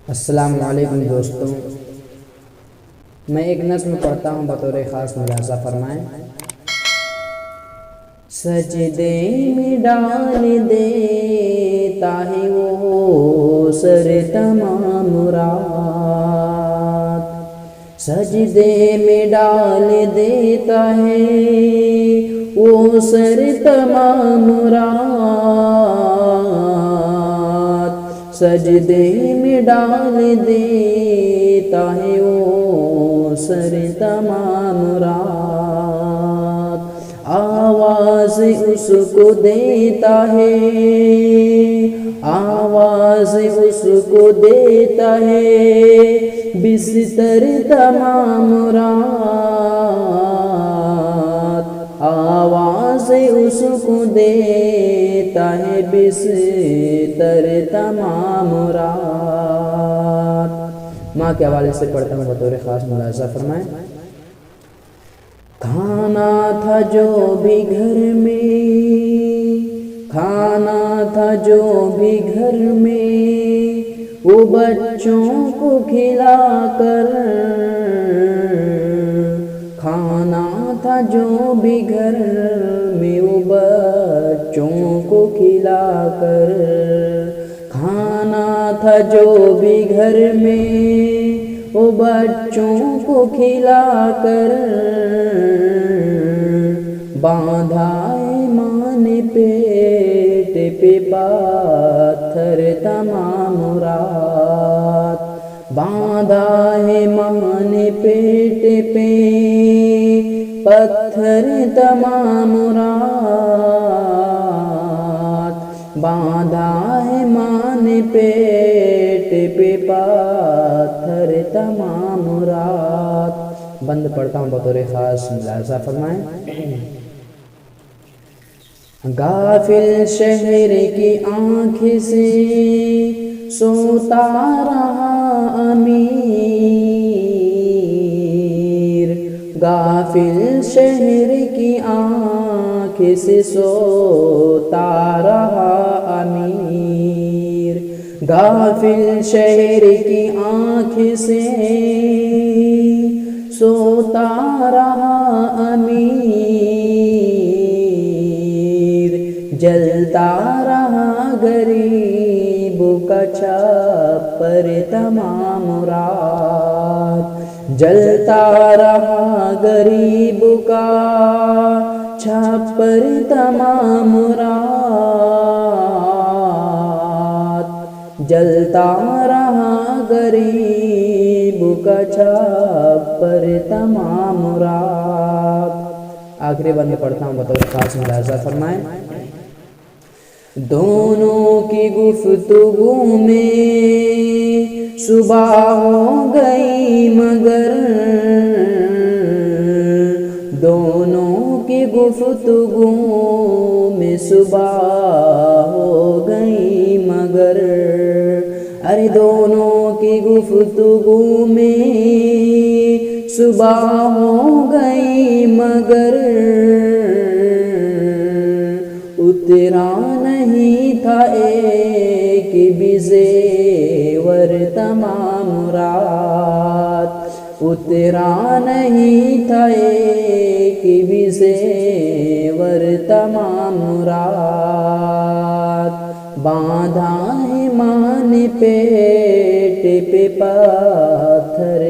السلام علیکم دوستوں، میں ایک نظم پڑھتا ہوں، بطور خاص ملاحظہ فرمائیں۔ سجدے میں ڈال دیتا ہے وہ سر تمام رات، سجدے میں ڈال دیتا ہے وہ سر تمام رات، سجدے میں ڈال دیتا ہے وہ سر تمام رات، آواز اس کو دیتا ہے، آواز اس کو دیتا ہے بستر تمام رات، آواز اس کو دیتا ہے بستر تمام رات۔ ماں کے حوالے سے پڑھتا ہوں، بطور خاص ملاحظہ فرمائیں۔ کھانا تھا جو بھی گھر میں، کھانا تھا جو بھی گھر میں وہ بچوں کو کھلا کر، کھانا تھا جو بھی گھر میں وہ بچوں کو کھلا کر، کھانا تھا جو بھی گھر میں وہ بچوں کو کھلا کر، باندھا ایمان پیٹ پہ پاتھر تمام رات، باندھا ایمان پیٹ پہ پتھر تمام رات، باندھا ایمان پیٹ پہ پاتھر تمام رات۔ بند پڑھتا ہوں، بطور خاص ملاحظہ فرمائیں۔ غافل شہر کی آنکھ سے سوتا رہا امیر، غافل شہر کی آنکھ سے سوتا رہا امیر، غافل شہر کی آنکھ سے سوتا رہا امیر، جلتا رہا غریب کا چھپر تمام رات، جلتا رہا غریب کا چھپر تمام رات، جلتا رہا غریب کا چھپر تمام رات۔ آخری بند پڑھتا ہوں، بطور خاص ملاحظہ فرمائیں۔ دونوں کی گفتگو میں صبح ہو گئی مگر، دونوں کی گفتگو میں صبح ہو گئی مگر، ارے دونوں کی گفتگو میں صبح ہو گئی مگر، اترا نہیں تھا ایک بھی زیور تمام رات، اترا نہیں تھا ایک بھی زیور تمام رات، باندھا ایمان پیٹ پہ پاتھر